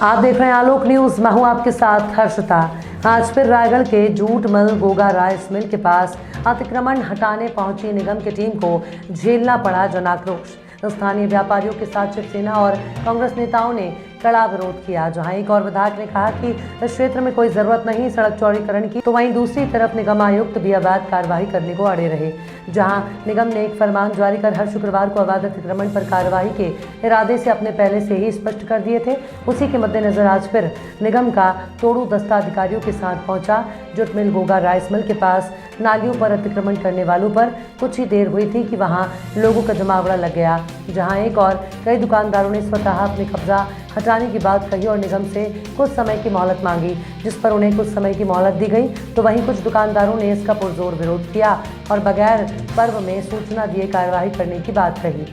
आप देख रहे हैं आलोक न्यूज। मैं हूं आपके साथ हर्षिता। आज फिर रायगढ़ के jute mill Goga rice mill के पास अतिक्रमण हटाने पहुंची निगम की टीम को झेलना पड़ा जन आक्रोश। स्थानीय व्यापारियों के साथ शिवसेना और कांग्रेस नेताओं ने कड़ा विरोध किया। जहां एक और विधायक ने कहा कि इस क्षेत्र में कोई जरूरत नहीं सड़क चौड़ीकरण की, तो वहीं दूसरी तरफ निगम आयुक्त भी अवैध कार्रवाई करने को अड़े रहे। जहां निगम ने एक फरमान जारी कर हर शुक्रवार को अवैध अतिक्रमण पर कार्रवाई के इरादे से अपने पहले से ही स्पष्ट कर दिए थे। उसी के मद्देनजर आज फिर निगम का तोड़ू दस्ता अधिकारियों के साथ पहुंचा। Jute mill Goga rice mill के पास नालियों पर अतिक्रमण करने वालों पर कुछ ही देर हुई थी कि वहां लोगों का जमावड़ा लग गया। जहां एक और कई दुकानदारों ने स्वतः अपने कब्जा हटाने की बात कही और निगम से कुछ समय की मोहलत मांगी, जिस पर उन्हें कुछ समय की मोहलत दी गई। तो वहीं कुछ दुकानदारों ने इसका पुरजोर विरोध किया और बगैर पर्व में सूचना दिए कार्रवाई करने की बात कही।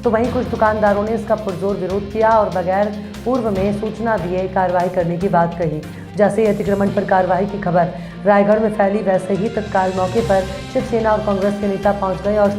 तो वहीं कुछ दुकानदारों ने इसका पुरजोर विरोध किया और बगैर पूर्व में सूचना दिए कार्रवाई करने की बात कही। जैसे ही अतिक्रमण पर कार्रवाई की खबर रायगढ़ में फैली, वैसे ही तत्काल मौके पर शिवसेना और कांग्रेस के नेता पहुंच गए और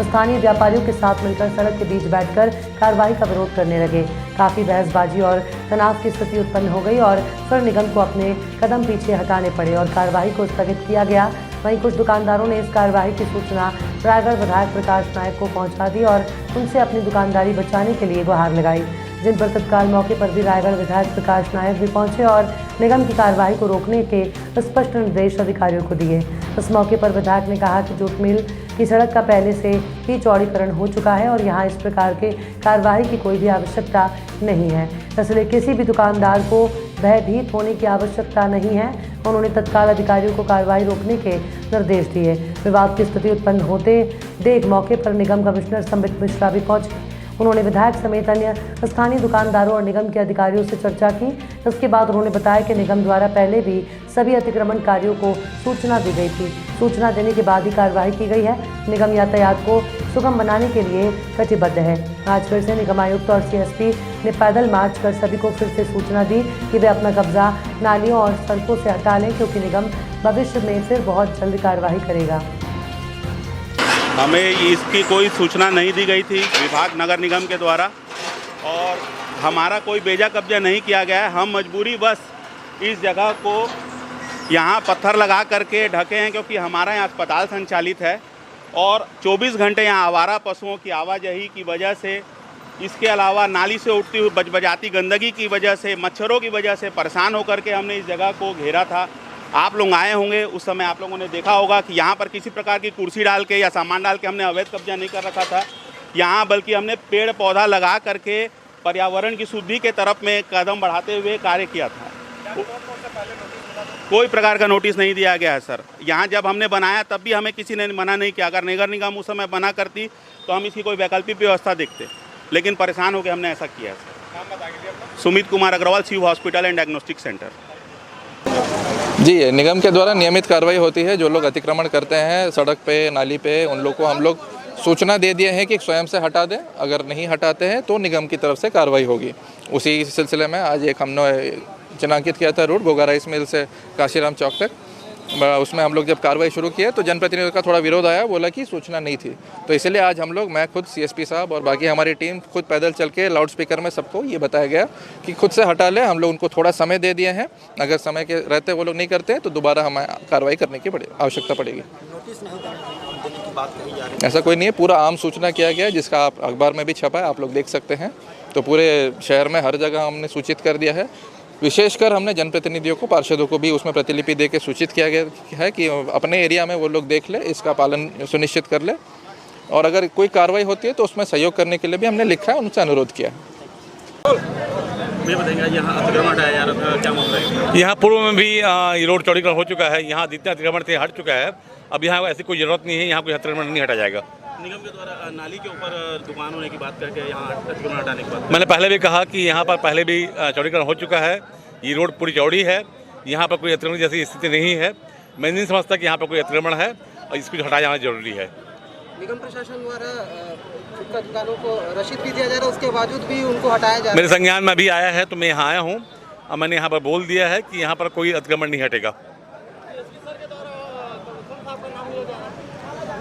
स्थानीय व्यापारियों के साथ मिलकर सड़क के बीच बैठकर कार्रवाई का विरोध करने लगे। काफ़ी बहसबाजी और तनाव की स्थिति उत्पन्न हो गई और फिर निगम को अपने कदम पीछे हटाने पड़े और कार्रवाई को स्थगित किया गया। वहीं कुछ दुकानदारों ने इस कार्रवाई की सूचना रायगढ़ विधायक प्रकाश नायक को पहुंचा दी और उनसे अपनी दुकानदारी बचाने के लिए गुहार लगाई, जिन पर तत्काल मौके पर भी रायगढ़ विधायक प्रकाश नायक भी पहुंचे और निगम की कार्रवाई को रोकने के स्पष्ट निर्देश अधिकारियों को दिए। इस मौके पर विधायक ने कहा कि जूट मिल की सड़क का पहले से ही चौड़ीकरण हो चुका है और यहां इस प्रकार के कार्रवाई की कोई भी आवश्यकता नहीं है, इसलिए किसी भी दुकानदार को भयभीत होने की आवश्यकता नहीं है। उन्होंने तत्काल अधिकारियों को कार्रवाई रोकने के निर्देश दिए। विवाद की स्थिति उत्पन्न होते देख मौके पर निगम कमिश्नर संबित मिश्रा भी पहुंचे। उन्होंने विधायक समेत अन्य स्थानीय दुकानदारों और निगम के अधिकारियों से चर्चा की। इसके बाद उन्होंने बताया कि निगम द्वारा पहले भी सभी अतिक्रमणकारियों को सूचना दी गई थी। सूचना देने के बाद ही कार्रवाई की गई है। निगम यातायात को सुगम बनाने के लिए कटिबद्ध है। आज फिर से निगम आयुक्त और सीएसपी ने पैदल मार्च कर सभी को फिर से सूचना दी कि वे अपना कब्जा नालियों और सड़कों से हटा लें, क्योंकि निगम भविष्य में फिर बहुत जल्द कार्रवाई करेगा। हमें इसकी कोई सूचना नहीं दी गई थी विभाग नगर निगम के द्वारा और हमारा कोई बेजा कब्जा नहीं किया गया है। हम मजबूरी बस इस जगह को यहाँ पत्थर लगा करके ढके हैं, क्योंकि हमारा यहाँ अस्पताल संचालित है और 24 घंटे यहाँ आवारा पशुओं की आवाजाही की वजह से, इसके अलावा नाली से उठती हुई बजबजाती गंदगी की वजह से, मच्छरों की वजह से परेशान होकर के हमने इस जगह को घेरा था। आप लोग आए होंगे, उस समय आप लोगों ने देखा होगा कि यहाँ पर किसी प्रकार की कुर्सी डाल के या सामान डाल के हमने अवैध कब्जा नहीं कर रखा था यहाँ, बल्कि हमने पेड़ पौधा लगा करके पर्यावरण की शुद्धि के तरफ में कदम बढ़ाते हुए कार्य किया था। कोई प्रकार का नोटिस नहीं दिया गया है सर। यहाँ जब हमने बनाया तब भी हमें किसी ने मना नहीं किया। अगर नगर निगम उस समय मना करती तो हम इसकी कोई वैकल्पिक व्यवस्था देखते, लेकिन परेशान होकर हमने ऐसा किया sir. Sumit Kumar Agarwal, Shiv hospital and diagnostic centre. जी, निगम के द्वारा नियमित कार्रवाई होती है। जो लोग अतिक्रमण करते हैं सड़क पे, नाली पे, उन लोग को हम लोग सूचना दे दिए हैं कि स्वयं से हटा दें। अगर नहीं हटाते हैं तो निगम की तरफ से कार्रवाई होगी। उसी सिलसिले में आज एक हमने चिन्हांकित किया था रूट गोगा राइस मिल से काशीराम चौक तक। उसमें हम लोग जब कार्रवाई शुरू किए तो जनप्रतिनिधियों का थोड़ा विरोध आया, बोला कि सूचना नहीं थी। तो इसलिए आज हम लोग, मैं खुद सीएसपी साहब और बाकी हमारी टीम खुद पैदल चल के लाउड स्पीकर में सबको ये बताया गया कि खुद से हटा ले। हम लोग उनको थोड़ा समय दे दिए हैं। अगर समय के रहते वो लोग नहीं करते तो दोबारा हमें कार्रवाई करने की आवश्यकता पड़ेगी। नोटिस नहीं देने की बात कही जा रही है। ऐसा कोई नहीं है, पूरा आम सूचना किया गया है, जिसका आप अखबार में भी छपा है, आप लोग देख सकते हैं। तो पूरे शहर में हर जगह हमने सूचित कर दिया है। विशेषकर हमने जनप्रतिनिधियों को, पार्षदों को भी उसमें प्रतिलिपि दे के सूचित किया गया है कि अपने एरिया में वो लोग देख ले, इसका पालन सुनिश्चित कर ले और अगर कोई कार्रवाई होती है तो उसमें सहयोग करने के लिए भी हमने लिखा है, उनसे अनुरोध किया है। यहाँ पूर्व में भी ये रोड चौड़ीकरण हो चुका है। यहाँ जितने अतिक्रमण थे हट चुका है। अब यहाँ ऐसी कोई ज़रूरत नहीं है, यहाँ कोई अतिक्रमण नहीं हटा जाएगा। निगम के द्वारा नाली के ऊपर दुकान होने की बात करके यहाँ अतिक्रमण हटाने की बात, मैंने पहले भी कहा कि यहाँ पर पहले भी चौड़ीकरण हो चुका है। ये रोड पूरी चौड़ी है, यहाँ पर कोई अतिक्रमण जैसी स्थिति नहीं है। मैं नहीं समझता कि यहाँ पर कोई अतिक्रमण है और इसको हटाया जाना जरूरी है। निगम प्रशासन द्वारा फुटकर दुकानों को रसीद भी दिया जा रहा है, उसके बावजूद भी उनको हटाया जा रहा है। मेरे संज्ञान में अभी आया है तो मैं यहाँ आया हूँ और मैंने यहाँ पर बोल दिया है कि यहाँ पर कोई अतिक्रमण नहीं हटेगा।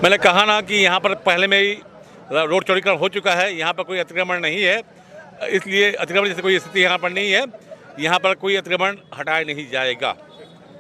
मैंने कहा ना कि यहाँ पर पहले में ही रोड चौड़ीकरण हो चुका है, यहाँ पर कोई अतिक्रमण नहीं है। इसलिए अतिक्रमण जैसे कोई स्थिति यहाँ पर नहीं है। यहाँ पर कोई अतिक्रमण हटाया नहीं जाएगा।